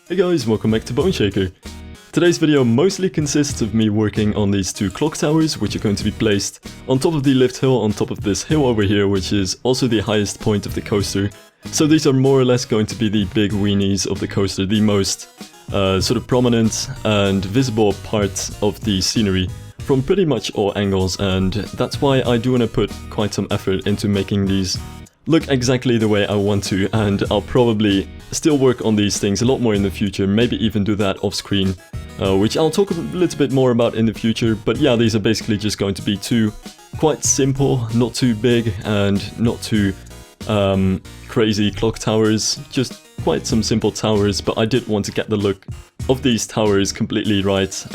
Hey guys, welcome back to Boneshaker. Today's video mostly consists of me working on these two clock towers, which are going to be placed on top of the lift hill, on top of this hill over here, which is also the highest point of the coaster. So these are more or less going to be the big weenies of the coaster, the most sort of prominent and visible parts of the scenery from pretty much all angles, and that's why I do want to put quite some effort into making these look exactly the way I want to, and I'll probably still work on these things a lot more in the future, maybe even do that off screen, which I'll talk a little bit more about in the future. But yeah, these are basically just going to be two quite simple, not too big and not too crazy clock towers, just quite some simple towers, but I did want to get the look of these towers completely right,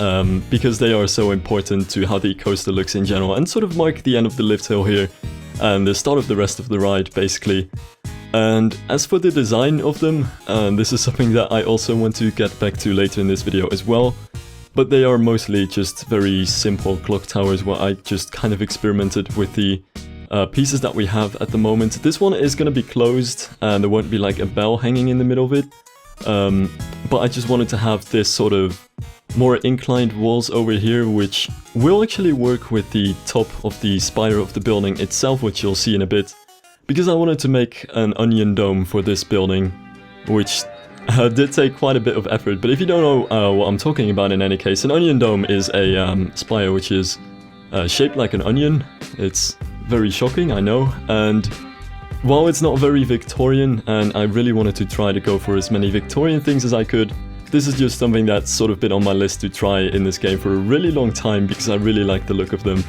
because they are so important to how the coaster looks in general, and sort of mark the end of the lift hill here and the start of the rest of the ride, basically. And as for the design of them, this is something that I also want to get back to later in this video as well, but they are mostly just very simple clock towers where I just kind of experimented with the pieces that we have at the moment. This one is going to be closed and there won't be like a bell hanging in the middle of it, but I just wanted to have this sort of more inclined walls over here, which will actually work with the top of the spire of the building itself, which you'll see in a bit, because I wanted to make an onion dome for this building, which did take quite a bit of effort. But if you don't know what I'm talking about, in any case, an onion dome is a spire which is shaped like an onion. It's very shocking, I know, and while it's not very Victorian, and I really wanted to try to go for as many Victorian things as I could, this is just something that's sort of been on my list to try in this game for a really long time, because I really like the look of them.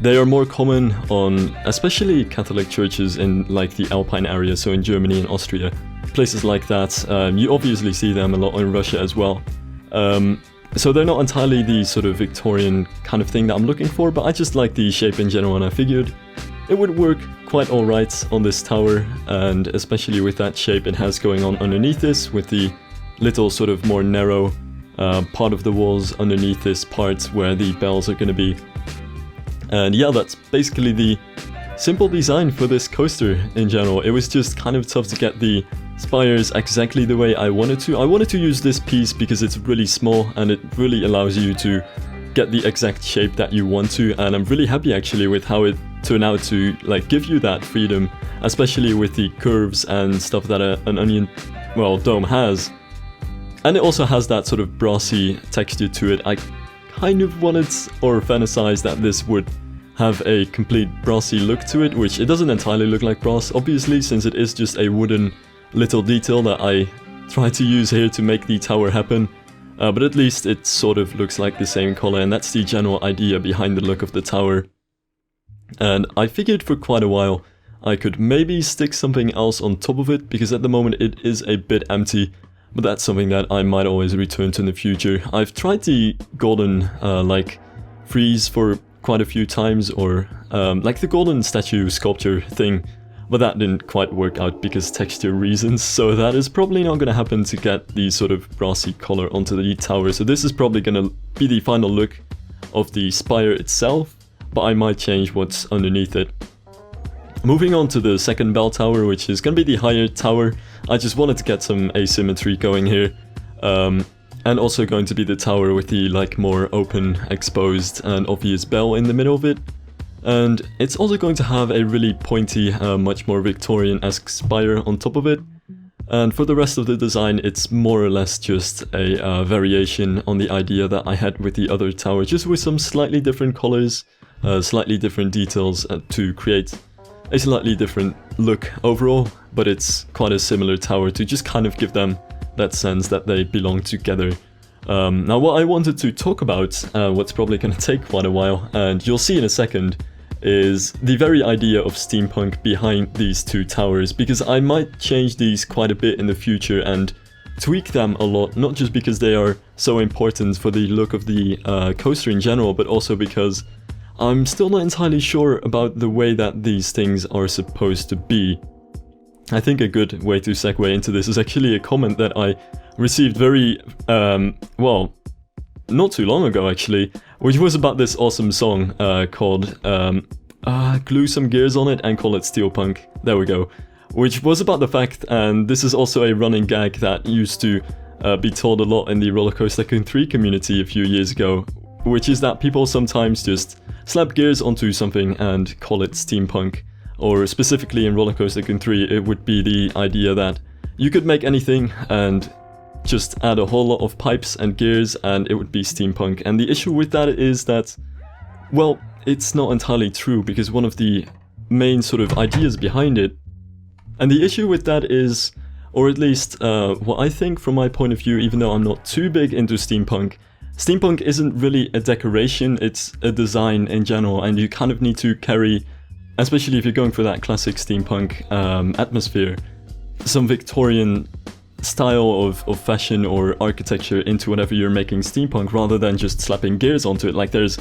They are more common on especially Catholic churches in like the Alpine area, so in Germany and Austria, places like that. You obviously see them a lot in Russia as well. So they're not entirely the sort of Victorian kind of thing that I'm looking for, but I just like the shape in general, and I figured it would work quite alright on this tower, and especially with that shape it has going on underneath this, with the little sort of more narrow part of the walls underneath this part where the bells are going to be. And yeah, that's basically the simple design for this coaster in general. It was just kind of tough to get the spires exactly the way I wanted to. I wanted to use this piece because it's really small and it really allows you to get the exact shape that you want to, and I'm really happy actually with how it turned out to like give you that freedom, especially with the curves and stuff that an onion, well, dome has. And it also has that sort of brassy texture to it. I kind of wanted or fantasized that this would have a complete brassy look to it, which it doesn't entirely look like brass, obviously, since it is just a wooden little detail that I tried to use here to make the tower happen. But at least it sort of looks like the same color, and that's the general idea behind the look of the tower. And I figured for quite a while I could maybe stick something else on top of it, because at the moment it is a bit empty. But that's something that I might always return to in the future. I've tried the golden, like, frieze for quite a few times, or, like the golden statue sculpture thing, but that didn't quite work out because texture reasons, so that is probably not gonna happen to get the sort of brassy color onto the tower. So this is probably gonna be the final look of the spire itself, but I might change what's underneath it. Moving on to the second bell tower, which is going to be the higher tower. I just wanted to get some asymmetry going here. And also going to be the tower with the like more open, exposed and obvious bell in the middle of it. And it's also going to have a really pointy, much more Victorian-esque spire on top of it. And for the rest of the design, it's more or less just a variation on the idea that I had with the other tower, just with some slightly different colors, slightly different details to create a slightly different look overall, but it's quite a similar tower to just kind of give them that sense that they belong together. Now what I wanted to talk about, what's probably going to take quite a while, and you'll see in a second, is the very idea of steampunk behind these two towers, because I might change these quite a bit in the future and tweak them a lot, not just because they are so important for the look of the coaster in general, but also because I'm still not entirely sure about the way that these things are supposed to be. I think a good way to segue into this is actually a comment that I received very, well, not too long ago actually, which was about this awesome song called Glue Some Gears on It and Call It Steampunk. There we go. Which was about the fact, and this is also a running gag that used to be told a lot in the Roller Coaster Tycoon 3 community a few years ago, which is that people sometimes just slap gears onto something and call it steampunk. Or specifically in Roller Coaster Tycoon 3, it would be the idea that you could make anything and just add a whole lot of pipes and gears and it would be steampunk. And the issue with that is that, well, it's not entirely true, because one of the main sort of ideas behind it, and the issue with that is, or at least what I think from my point of view, even though I'm not too big into steampunk, steampunk isn't really a decoration, it's a design in general, and you kind of need to carry, especially if you're going for that classic steampunk atmosphere, some Victorian style of fashion or architecture into whatever you're making steampunk, rather than just slapping gears onto it. Like, there's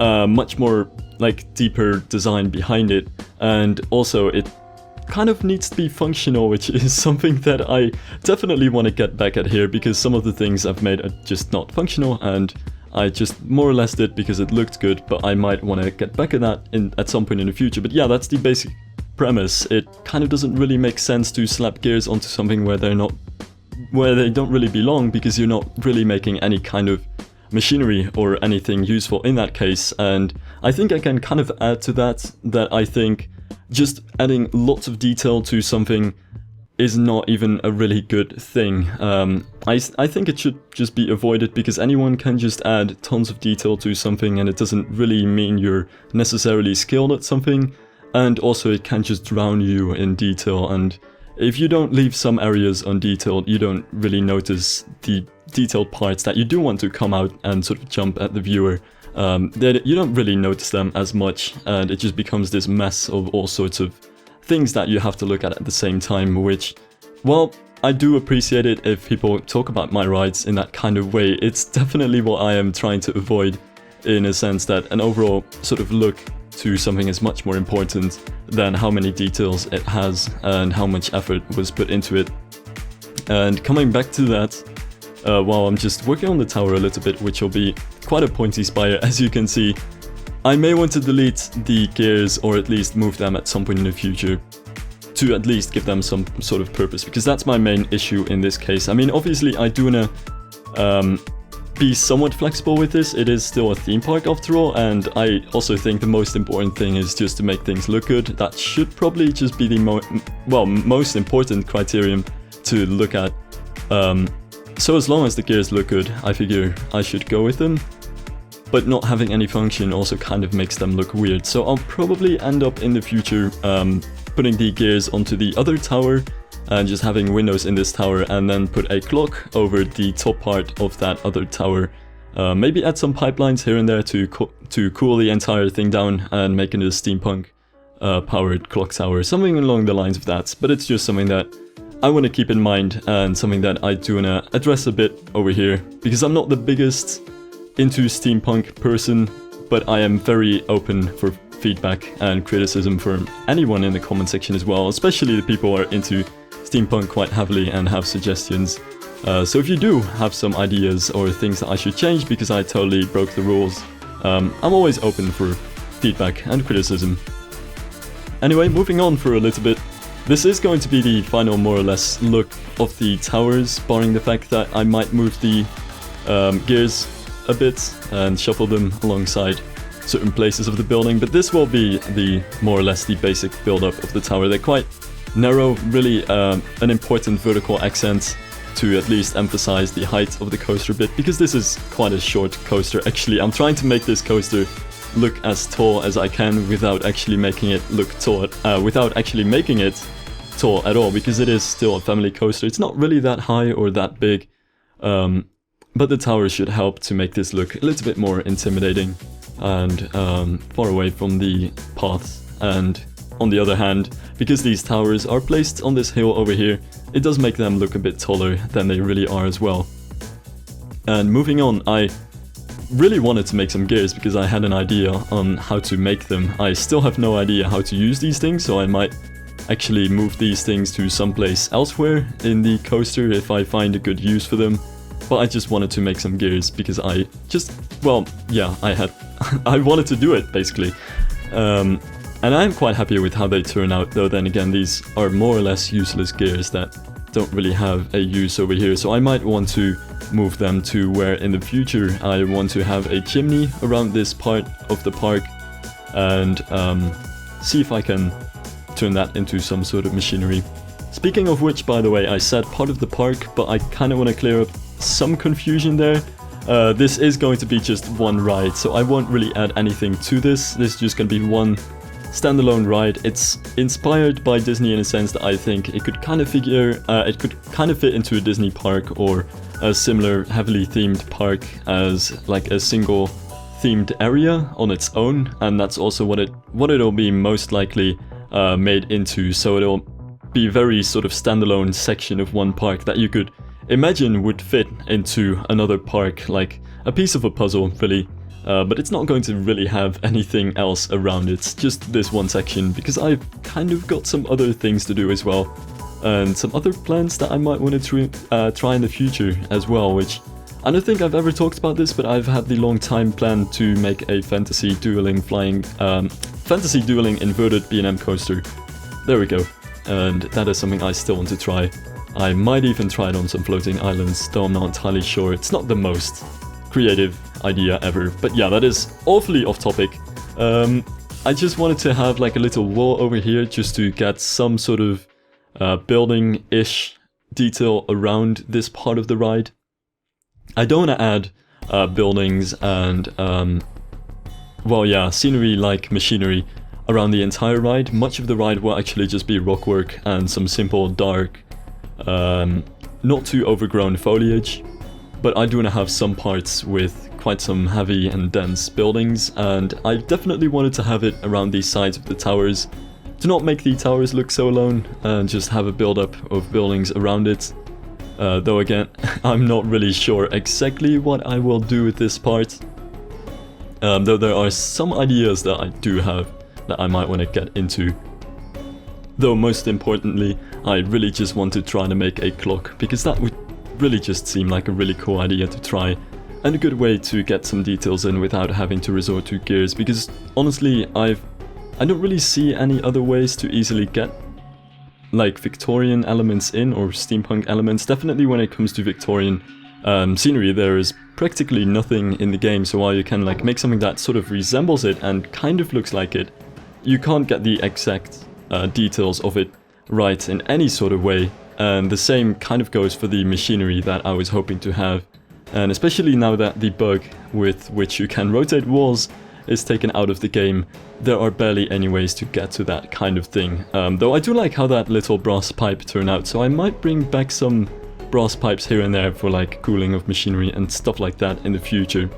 much more like deeper design behind it, and also it kind of needs to be functional, which is something that I definitely want to get back at here, because some of the things I've made are just not functional, and I just more or less did because it looked good, but I might want to get back at that at some point in the future. But yeah, that's the basic premise. It kind of doesn't really make sense to slap gears onto something where they don't really belong, because you're not really making any kind of machinery or anything useful in that case. And I think I can kind of add to that I think just adding lots of detail to something is not even a really good thing. I think it should just be avoided, because anyone can just add tons of detail to something, and it doesn't really mean you're necessarily skilled at something, and also it can just drown you in detail. And if you don't leave some areas undetailed, you don't really notice the detailed parts that you do want to come out and sort of jump at the viewer. You don't really notice them as much, and it just becomes this mess of all sorts of things that you have to look at the same time, which, well, I do appreciate it if people talk about my rides in that kind of way. It's definitely what I am trying to avoid, in a sense that an overall sort of look to something is much more important than how many details it has and how much effort was put into it. And coming back to that, while I'm just working on the tower a little bit, which will be quite a pointy spire, as you can see, I may want to delete the gears, or at least move them at some point in the future, to at least give them some sort of purpose, because that's my main issue in this case. I mean, obviously I do wanna be somewhat flexible with this. It is still a theme park after all, and I also think the most important thing is just to make things look good. That should probably just be the most important criterion to look at. So as long as the gears look good, I figure I should go with them. But not having any function also kind of makes them look weird. So I'll probably end up in the future putting the gears onto the other tower and just having windows in this tower, and then put a clock over the top part of that other tower. Maybe add some pipelines here and there to cool the entire thing down and make it a steampunk powered clock tower, something along the lines of that. But it's just something that I want to keep in mind, and something that I do want to address a bit over here, because I'm not the biggest into steampunk person, but I am very open for feedback and criticism from anyone in the comment section as well, especially the people who are into steampunk quite heavily and have suggestions. So if you do have some ideas or things that I should change because I totally broke the rules, I'm always open for feedback and criticism. Anyway, moving on for a little bit. This is going to be the final more or less look of the towers, barring the fact that I might move the gears a bit and shuffle them alongside certain places of the building, but this will be the more or less the basic build-up of the tower. They're quite narrow, really an important vertical accent to at least emphasize the height of the coaster a bit, because this is quite a short coaster. Actually, I'm trying to make this coaster look as tall as I can without actually making it look tall, tall at all, because it is still a family coaster. It's not really that high or that big, but the tower should help to make this look a little bit more intimidating and far away from the paths. And on the other hand, because these towers are placed on this hill over here, it does make them look a bit taller than they really are as well. And moving on, I really wanted to make some gears because I had an idea on how to make them. I still have no idea how to use these things, so I might actually move these things to someplace elsewhere in the coaster if I find a good use for them. But I just wanted to make some gears because I wanted to do it, basically. And I'm quite happy with how they turn out, though then again, these are more or less useless gears that don't really have a use over here, so I might want to move them to where in the future I want to have a chimney around this part of the park, and see if I can turn that into some sort of machinery. Speaking of which, by the way, I said part of the park, but I kind of want to clear up some confusion there. This is going to be just one ride, so I won't really add anything to this. This is just going to be one standalone ride. It's inspired by Disney in a sense that I think it could kind of fit into a Disney park or a similar heavily themed park as like a single themed area on its own, and that's also what it'll be most likely made into. So it'll be a very sort of standalone section of one park that you could imagine would fit into another park, like a piece of a puzzle really. But it's not going to really have anything else around it. It's just this one section, because I've kind of got some other things to do as well, and some other plans that I might want to try in the future as well, which I don't think I've ever talked about this, but I've had the long time plan to make a fantasy dueling inverted B&M coaster. There we go. And that is something I still want to try. I might even try it on some floating islands, though I'm not entirely sure. It's not the most creative idea ever, but yeah, that is awfully off topic. I just wanted to have like a little wall over here just to get some sort of building-ish detail around this part of the ride. I don't want to add buildings and well, yeah, scenery like machinery around the entire ride. Much of the ride will actually just be rockwork and some simple dark, not too overgrown foliage. But I do want to have some parts with quite some heavy and dense buildings, and I definitely wanted to have it around the sides of the towers to not make the towers look so alone, and just have a build-up of buildings around it. Though again, I'm not really sure exactly what I will do with this part. Though there are some ideas that I do have that I might want to get into. Though most importantly, I really just want to try to make a clock, because that would really just seem like a really cool idea to try, and a good way to get some details in without having to resort to gears, because honestly I don't really see any other ways to easily get like Victorian elements in, or steampunk elements. Definitely when it comes to Victorian scenery, there is practically nothing in the game, so while you can like make something that sort of resembles it and kind of looks like it, you can't get the exact details of it right in any sort of way. And the same kind of goes for the machinery that I was hoping to have. And especially now that the bug with which you can rotate walls is taken out of the game, there are barely any ways to get to that kind of thing. Though I do like how that little brass pipe turned out, so I might bring back some brass pipes here and there for like cooling of machinery and stuff like that in the future.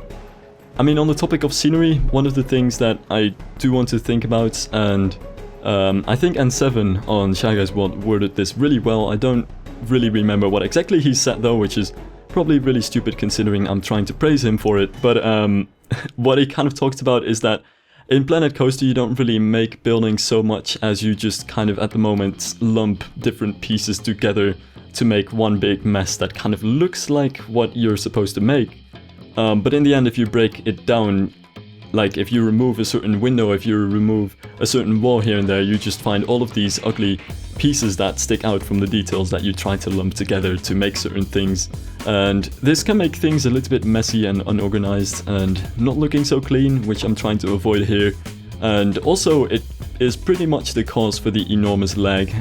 I mean, on the topic of scenery, one of the things that I do want to think about, and I think N7 on Shy Guys World worded this really well. I don't really remember what exactly he said though, which is probably really stupid considering I'm trying to praise him for it, but what he kind of talked about is that in Planet Coaster you don't really make buildings so much as you just kind of at the moment lump different pieces together to make one big mess that kind of looks like what you're supposed to make. But in the end, if you break it down, like if you remove a certain window, if you remove a certain wall here and there, you just find all of these ugly pieces that stick out from the details that you try to lump together to make certain things. And this can make things a little bit messy and unorganized and not looking so clean, which I'm trying to avoid here. And also it is pretty much the cause for the enormous lag.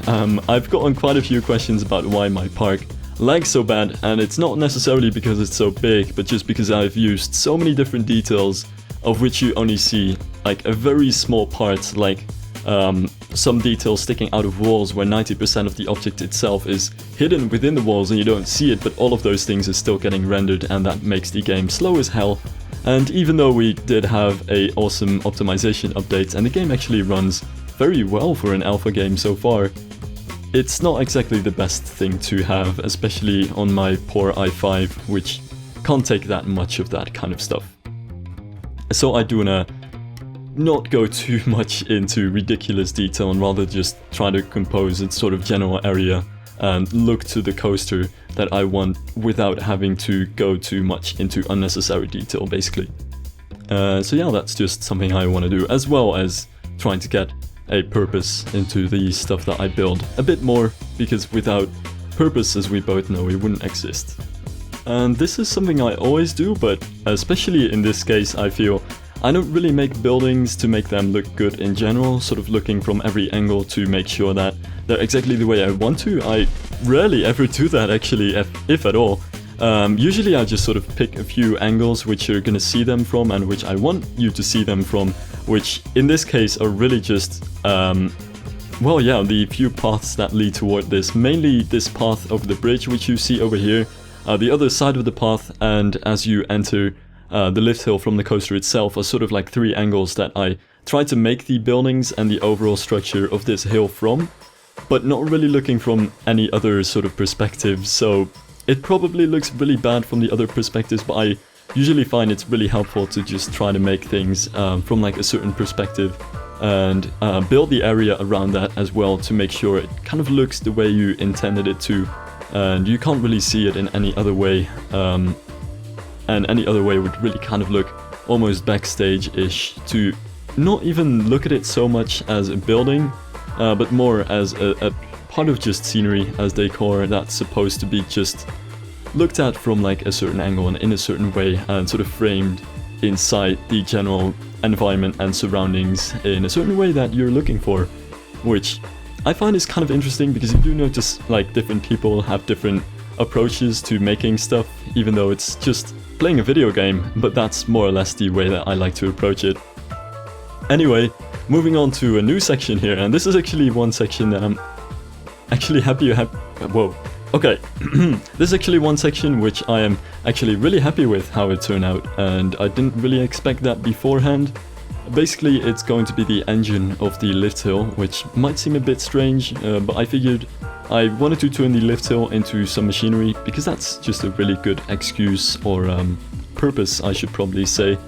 I've gotten quite a few questions about why my park lags so bad, and it's not necessarily because it's so big, but just because I've used so many different details of which you only see like a very small part, like some details sticking out of walls where 90% of the object itself is hidden within the walls and you don't see it, but all of those things are still getting rendered, and that makes the game slow as hell. And even though we did have a awesome optimization update and the game actually runs very well for an alpha game so far, it's not exactly the best thing to have, especially on my poor i5, which can't take that much of that kind of stuff. So I do wanna not go too much into ridiculous detail and rather just try to compose a sort of general area and look to the coaster that I want without having to go too much into unnecessary detail, basically. So yeah, that's just something I want to do, as well as trying to get a purpose into the stuff that I build a bit more, because without purpose, as we both know, it wouldn't exist. And this is something I always do, but especially in this case I feel I don't really make buildings to make them look good in general, sort of looking from every angle to make sure that they're exactly the way I want to. I rarely ever do that actually, if at all. Usually I just sort of pick a few angles which you're gonna see them from and which I want you to see them from, which in this case are really just, well yeah, the few paths that lead toward this. Mainly this path over the bridge which you see over here, the other side of the path, and as you enter the lift hill from the coaster itself are sort of like 3 angles that I try to make the buildings and the overall structure of this hill from, but not really looking from any other sort of perspective, so it probably looks really bad from the other perspectives, but I usually find it's really helpful to just try to make things from like a certain perspective and build the area around that as well to make sure it kind of looks the way you intended it to, and you can't really see it in any other way. And any other way would really kind of look almost backstage-ish, to not even look at it so much as a building, but more as a part of just scenery, as decor that's supposed to be just looked at from like a certain angle and in a certain way, and sort of framed inside the general environment and surroundings in a certain way that you're looking for, which I find is kind of interesting because you do notice like different people have different approaches to making stuff, even though it's just playing a video game, but that's more or less the way that I like to approach it. Anyway, moving on to a new section here, and this is actually one section that I'm actually whoa. Okay, this is actually one section which I am actually really happy with how it turned out, and I didn't really expect that beforehand. Basically, it's going to be the engine of the lift hill, which might seem a bit strange, but I figured I wanted to turn the lift hill into some machinery, because that's just a really good excuse, or purpose I should probably say.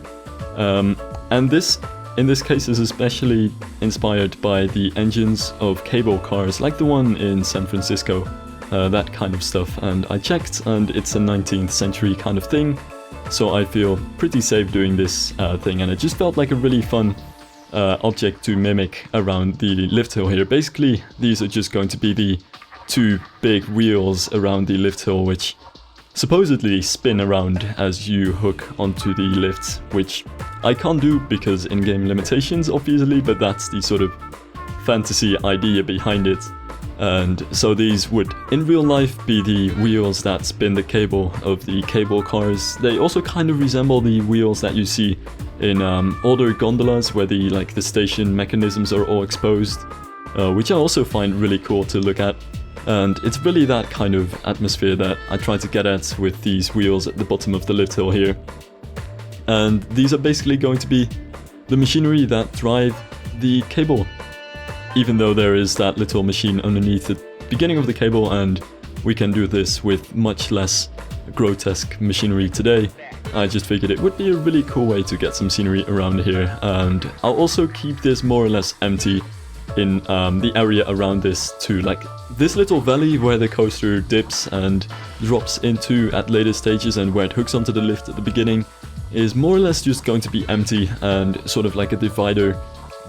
And this, in this case, is especially inspired by the engines of cable cars, like the one in San Francisco, that kind of stuff. And I checked, and it's a 19th century kind of thing, so I feel pretty safe doing this thing, and it just felt like a really fun object to mimic around the lift hill here. Basically, these are just going to be the 2 big wheels around the lift hill, which supposedly spin around as you hook onto the lift, which I can't do because in-game limitations obviously, but that's the sort of fantasy idea behind it. And so these would in real life be the wheels that spin the cable of the cable cars. They also kind of resemble the wheels that you see in older gondolas, where the station mechanisms are all exposed, which I also find really cool to look at. And it's really that kind of atmosphere that I try to get at with these wheels at the bottom of the lift hill here. And these are basically going to be the machinery that drive the cable, even though there is that little machine underneath the beginning of the cable, and we can do this with much less grotesque machinery today. I just figured it would be a really cool way to get some scenery around here, and I'll also keep this more or less empty in the area around this too. Like this little valley where the coaster dips and drops into at later stages, and where it hooks onto the lift at the beginning, is more or less just going to be empty and sort of like a divider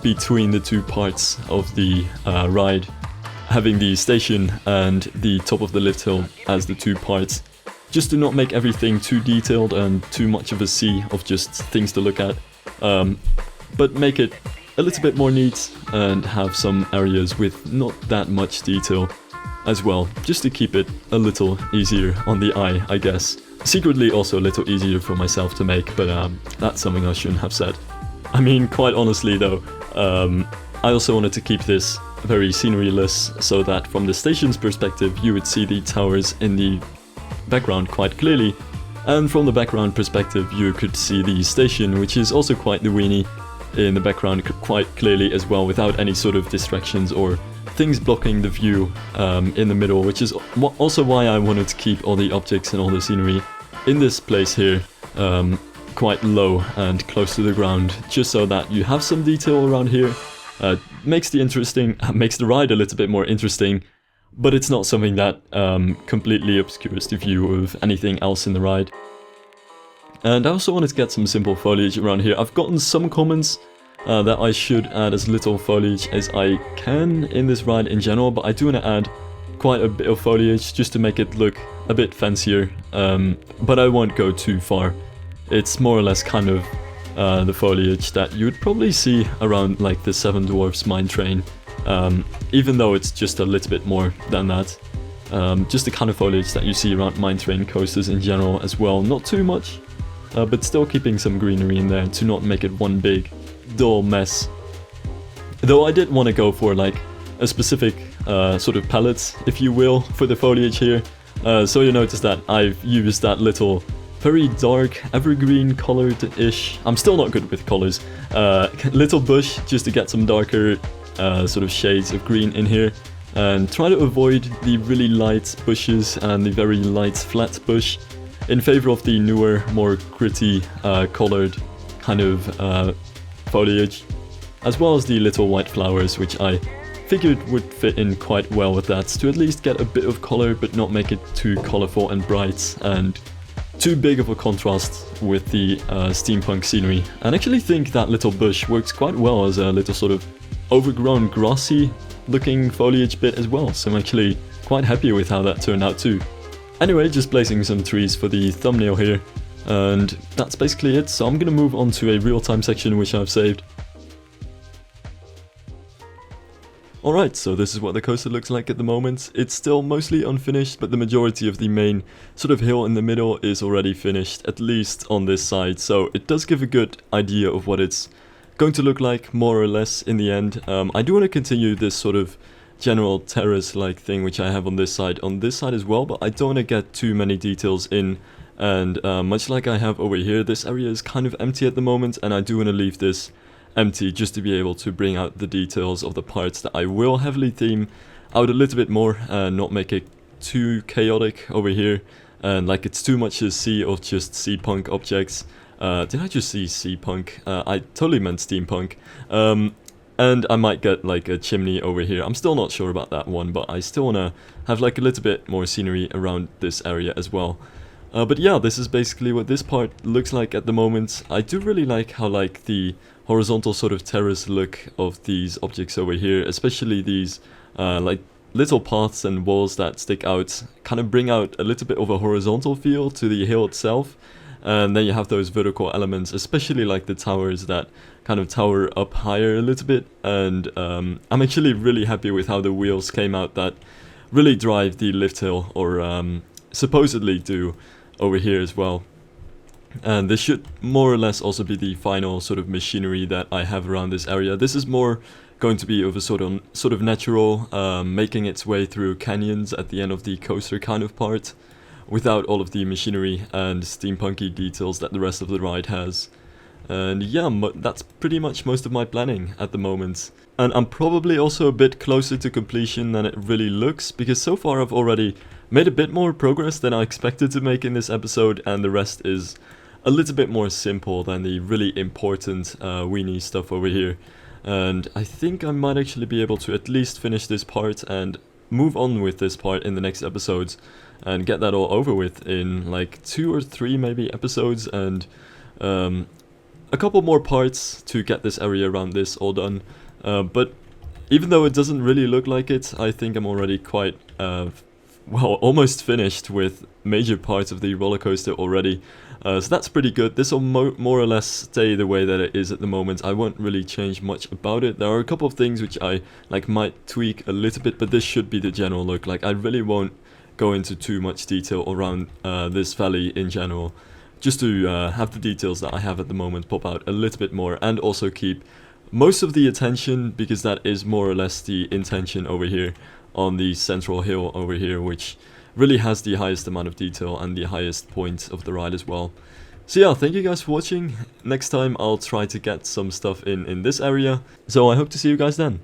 between the 2 parts of the ride, having the station and the top of the lift hill as the 2 parts, just to not make everything too detailed and too much of a sea of just things to look at, but make it a little bit more neat and have some areas with not that much detail as well, just to keep it a little easier on the eye, I guess. Secretly also a little easier for myself to make, but that's something I shouldn't have said. I mean, quite honestly though, I also wanted to keep this very scenery-less, so that from the station's perspective you would see the towers in the background quite clearly, and from the background perspective you could see the station, which is also quite the weenie, in the background quite clearly as well, without any sort of distractions or things blocking the view in the middle, which is also why I wanted to keep all the objects and all the scenery in this place here quite low and close to the ground, just so that you have some detail around here. Makes the ride a little bit more interesting, but it's not something that completely obscures the view of anything else in the ride. And I also wanted to get some simple foliage around here. I've gotten some comments that I should add as little foliage as I can in this ride in general, but I do want to add quite a bit of foliage just to make it look a bit fancier, but I won't go too far. It's more or less kind of the foliage that you'd probably see around like the Seven Dwarfs mine train, even though it's just a little bit more than that. Just the kind of foliage that you see around mine train coasters in general as well. Not too much, but still keeping some greenery in there to not make it one big dull mess. Though I did want to go for like a specific sort of palette, if you will, for the foliage here. So you notice that I've used that little very dark evergreen colored-ish, I'm still not good with colors, little bush just to get some darker sort of shades of green in here, and try to avoid the really light bushes and the very light flat bush in favor of the newer, more gritty colored kind of foliage, as well as the little white flowers, which I figured would fit in quite well with that, to at least get a bit of color but not make it too colorful and bright and too big of a contrast with the steampunk scenery. And I actually think that little bush works quite well as a little sort of overgrown grassy looking foliage bit as well, so I'm actually quite happy with how that turned out too. Anyway, just placing some trees for the thumbnail here, and that's basically it, so I'm gonna move on to a real-time section which I've saved. Alright, so this is what the coaster looks like at the moment. It's still mostly unfinished, but the majority of the main sort of hill in the middle is already finished, at least on this side, so it does give a good idea of what it's going to look like, more or less, in the end. I do want to continue this sort of general terrace-like thing which I have on this side as well, but I don't want to get too many details in, and much like I have over here, this area is kind of empty at the moment, and I do want to leave this empty just to be able to bring out the details of the parts that I will heavily theme out a little bit more and not make it too chaotic over here and like it's too much a sea of just steampunk objects. Did I just see steampunk? I totally meant steampunk. And I might get like a chimney over here. I'm still not sure about that one, but I still want to have like a little bit more scenery around this area as well. But yeah, this is basically what this part looks like at the moment. I do really like how like the horizontal sort of terrace look of these objects over here, especially these like little paths and walls that stick out, kind of bring out a little bit of a horizontal feel to the hill itself. And then you have those vertical elements, especially like the towers that kind of tower up higher a little bit. And I'm actually really happy with how the wheels came out that really drive the lift hill, or supposedly do, over here as well. And this should more or less also be the final sort of machinery that I have around this area. This is more going to be of a sort of natural, making its way through canyons at the end of the coaster kind of part, without all of the machinery and steampunky details that the rest of the ride has. And yeah, that's pretty much most of my planning at the moment. And I'm probably also a bit closer to completion than it really looks, because so far I've already made a bit more progress than I expected to make in this episode, and the rest is a little bit more simple than the really important weenie stuff over here. And I think I might actually be able to at least finish this part and move on with this part in the next episodes and get that all over with in like 2 or 3 maybe episodes, and a couple more parts to get this area around this all done. But even though it doesn't really look like it, I think I'm already quite well, almost finished with major parts of the roller coaster already. So that's pretty good. This will more or less stay the way that it is at the moment. I won't really change much about it. There are a couple of things which I like might tweak a little bit, but this should be the general look. Like, I really won't go into too much detail around this valley in general, just to have the details that I have at the moment pop out a little bit more, and also keep most of the attention, because that is more or less the intention over here on the central hill over here, which really has the highest amount of detail and the highest point of the ride as well. So yeah, thank you guys for watching. Next time I'll try to get some stuff in this area, so I hope to see you guys then.